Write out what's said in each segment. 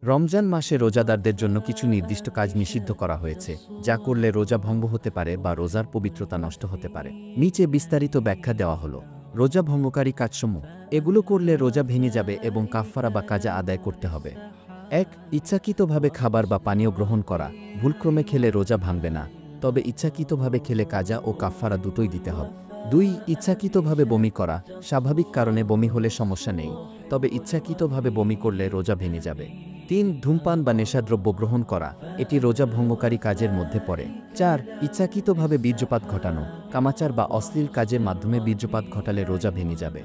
রমজান মাসে রোজাদারদের জন্য কিছু নির্দিষ্ট কাজ নিষিদ্ধ করা হয়েছে, যা করলে রোজা ভঙ্গ হতে পারে বা রোজার পবিত্রতা নষ্ট হতে পারে। নিচে বিস্তারিত ব্যাখ্যা দেওয়া হলো। রোজা ভঙ্গকারী কাজসমূহ। এগুলো করলে রোজা ভেঙে যাবে এবং কাফফারা বা কাজা আদায় করতে হবে। ১. ইচ্ছাকৃতভাবে খাবার বা পানীয় গ্রহণ করা। ভুলক্রমে খেলে রোজা ভাঙবে না, তবে ইচ্ছাকৃতভাবে খেলে কাজা ও কাফফারা দুটোই দিতে হবে। ২. ইচ্ছাকৃতভাবে বমি করা। স্বাভাবিক কারণে বমি হলে সমস্যা নেই, তবে ইচ্ছাকৃতভাবে বমি করলে রোজা ভেঙে যাবে। ৩. ধূমপান বা নেশাদ্রব্য গ্রহণ করা। এটি রোজা ভঙ্গকারী কাজের মধ্যে পড়ে। ৪. ইচ্ছাকৃতভাবে বীর্যপাত ঘটানো। কামাচার বা অশ্লীল কাজের মাধ্যমে বীর্যপাত ঘটালে রোজা ভেঙে যাবে।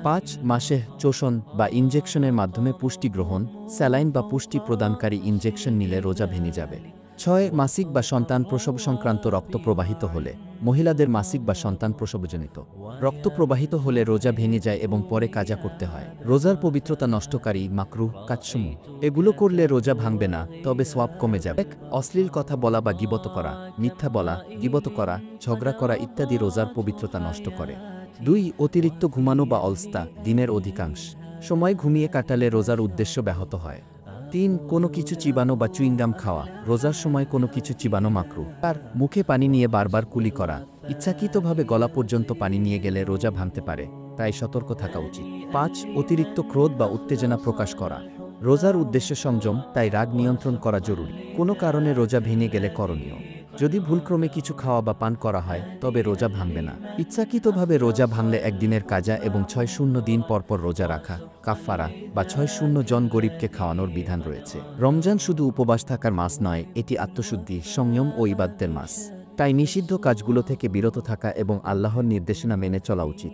৫. মাসে চোষণ বা ইনজেকশনের মাধ্যমে পুষ্টি গ্রহণ। স্যালাইন বা পুষ্টি প্রদানকারী ইনজেকশন নিলে রোজা ভেঙে যাবে। ৬. মাসিক বা সন্তান প্রসব সংক্রান্ত রক্ত প্রবাহিত হলে। মহিলাদের মাসিক বা সন্তান প্রসবজনিত রক্ত প্রবাহিত হলে রোজা ভেঙে যায় এবং পরে কাজা করতে হয়। রোজার পবিত্রতা নষ্টকারী মাকরুহ কাজসমূহ। এগুলো করলে রোজা ভাঙবে না, তবে সওয়াব কমে যাবে। ১. অশ্লীল কথা বলা বা গীবত করা। মিথ্যা বলা, গীবত করা, ঝগড়া করা ইত্যাদি রোজার পবিত্রতা নষ্ট করে। ২. অতিরিক্ত ঘুমানো বা অলস্তা। দিনের অধিকাংশ সময় ঘুমিয়ে কাটালে রোজার উদ্দেশ্য ব্যাহত হয়। ৩. কোনো কিছু চিবানো বা চুইংগাম খাওয়া। রোজার সময় কোনো কিছু চিবানো মাকরুহ। ৪. মুখে পানি নিয়ে বারবার কুলি করা। ইচ্ছাকৃতভাবে গলা পর্যন্ত পানি নিয়ে গেলে রোজা ভাঙতে পারে, তাই সতর্ক থাকা উচিত। ৫. অতিরিক্ত ক্রোধ বা উত্তেজনা প্রকাশ করা। রোজার উদ্দেশ্য সংযম, তাই রাগ নিয়ন্ত্রণ করা জরুরি। কোনো কারণে রোজা ভেঙে গেলে করণীয়: যদি ভুলক্রমে কিছু খাওয়া বা পান করা হয়, তবে রোজা ভাঙবে না। ইচ্ছাকৃতভাবে রোজা ভাঙলে একদিনের কাজা এবং ৬০ দিন পরপর রোজা রাখা, কাফফারা বা ৬০ জন গরিবকে খাওয়ানোর বিধান রয়েছে। রমজান শুধু উপবাস থাকার মাস নয়, এটি আত্মশুদ্ধি, সংযম ও ইবাদতের মাস। তাই নিষিদ্ধ কাজগুলো থেকে বিরত থাকা এবং আল্লাহর নির্দেশনা মেনে চলা উচিত।